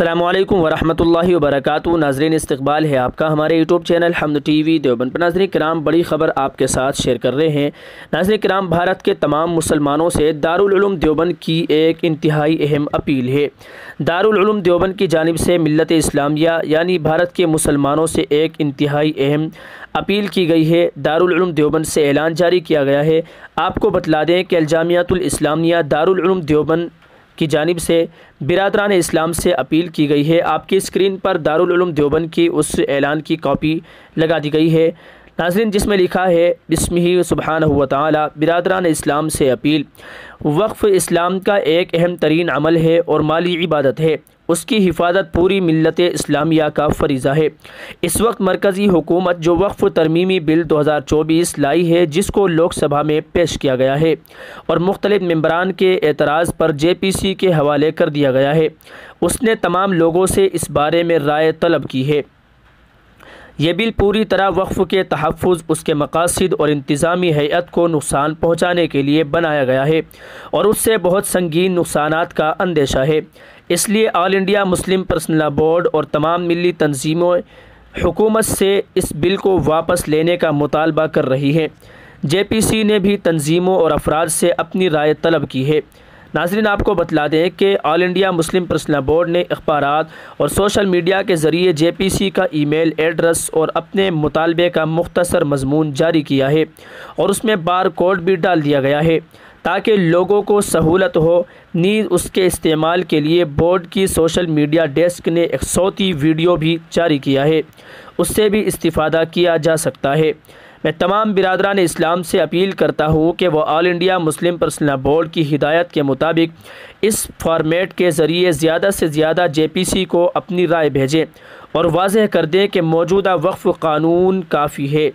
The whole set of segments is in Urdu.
السلام علیکم ورحمۃ اللہ وبرکاتہ۔ ناظرین، استقبال ہے آپ کا ہمارے یوٹیوب چینل حمد ٹی وی دیوبند پر۔ ناظرین کرام، بڑی خبر آپ کے ساتھ شیئر کر رہے ہیں۔ ناظرین کرام، بھارت کے تمام مسلمانوں سے دارالعلوم دیوبند کی ایک انتہائی اہم اپیل ہے۔ دارالعلوم دیوبند کی جانب سے ملت اسلامیہ یعنی بھارت کے مسلمانوں سے ایک انتہائی اہم اپیل کی گئی ہے۔ دارالعلوم دیوبند سے اعلان جاری کیا گیا ہے۔ آپ کو بتلا دیں کہ الجامعۃ الاسلامیہ دارالعلوم دیوبند کی جانب سے برادران اسلام سے اپیل کی گئی ہے۔ آپ کی اسکرین پر دارالعلوم دیوبند کی اس اعلان کی کاپی لگا دی گئی ہے ناظرین، جس میں لکھا ہے بسمہ سبحانہ و تعالی، برادران اسلام سے اپیل۔ وقف اسلام کا ایک اہم ترین عمل ہے اور مالی عبادت ہے۔ اس کی حفاظت پوری ملت اسلامیہ کا فریضہ ہے۔ اس وقت مرکزی حکومت جو وقف ترمیمی بل 2024 لائی ہے، جس کو لوک سبھا میں پیش کیا گیا ہے اور مختلف ممبران کے اعتراض پر JPC کے حوالے کر دیا گیا ہے، اس نے تمام لوگوں سے اس بارے میں رائے طلب کی ہے۔ یہ بل پوری طرح وقف کے تحفظ، اس کے مقاصد اور انتظامی ہیئت کو نقصان پہنچانے کے لیے بنایا گیا ہے اور اس سے بہت سنگین نقصانات کا اندیشہ ہے۔ اس لیے آل انڈیا مسلم پرسنل لاء بورڈ اور تمام ملی تنظیموں حکومت سے اس بل کو واپس لینے کا مطالبہ کر رہی ہیں۔ JPC نے بھی تنظیموں اور افراد سے اپنی رائے طلب کی ہے۔ ناظرین، آپ کو بتلا دیں کہ آل انڈیا مسلم پرسنل لاء بورڈ نے اخبارات اور سوشل میڈیا کے ذریعے JPC کا ای میل ایڈریس اور اپنے مطالبے کا مختصر مضمون جاری کیا ہے اور اس میں بار کوڈ بھی ڈال دیا گیا ہے تاکہ لوگوں کو سہولت ہو۔ نیز اس کے استعمال کے لیے بورڈ کی سوشل میڈیا ڈیسک نے ایک صوتی ویڈیو بھی جاری کیا ہے، اس سے بھی استفادہ کیا جا سکتا ہے۔ میں تمام برادران اسلام سے اپیل کرتا ہوں کہ وہ آل انڈیا مسلم پرسنل لاء بورڈ کی ہدایت کے مطابق اس فارمیٹ کے ذریعے زیادہ سے زیادہ JPC کو اپنی رائے بھیجیں اور واضح کر دیں کہ موجودہ وقف قانون کافی ہے،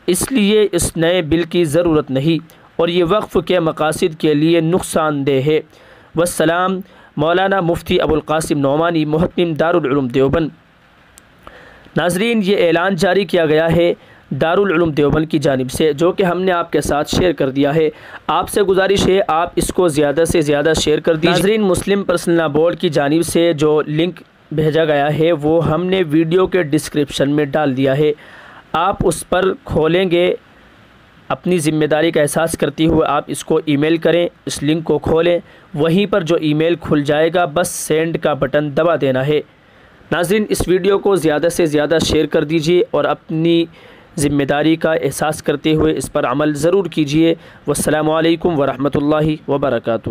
اس لیے اس نئے بل کی ضرورت نہیں اور یہ وقف کے مقاصد کے لیے نقصان دہ ہے۔ والسلام، مولانا مفتی ابو القاسم نعمانی، محتمم دارالعلوم دیوبند۔ ناظرین، یہ اعلان جاری کیا گیا ہے دارالعلوم دیوبند کی جانب سے، جو کہ ہم نے آپ کے ساتھ شیئر کر دیا ہے۔ آپ سے گزارش ہے آپ اس کو زیادہ سے زیادہ شیئر کر دیجیے۔ ناظرین، مسلم پرسنل لاء بورڈ کی جانب سے جو لنک بھیجا گیا ہے وہ ہم نے ویڈیو کے ڈسکرپشن میں ڈال دیا ہے، آپ اس پر کھولیں گے۔ اپنی ذمہ داری کا احساس کرتے ہوئے آپ اس کو ای میل کریں، اس لنک کو کھولیں، وہیں پر جو ای میل کھل جائے گا بس سینڈ کا بٹن دبا دینا ہے۔ ناظرین، اس ویڈیو کو زیادہ سے زیادہ شیئر کر دیجیے اور اپنی ذمہ داری کا احساس کرتے ہوئے اس پر عمل ضرور کیجیے۔ والسلام علیکم ورحمۃ اللہ وبرکاتہ۔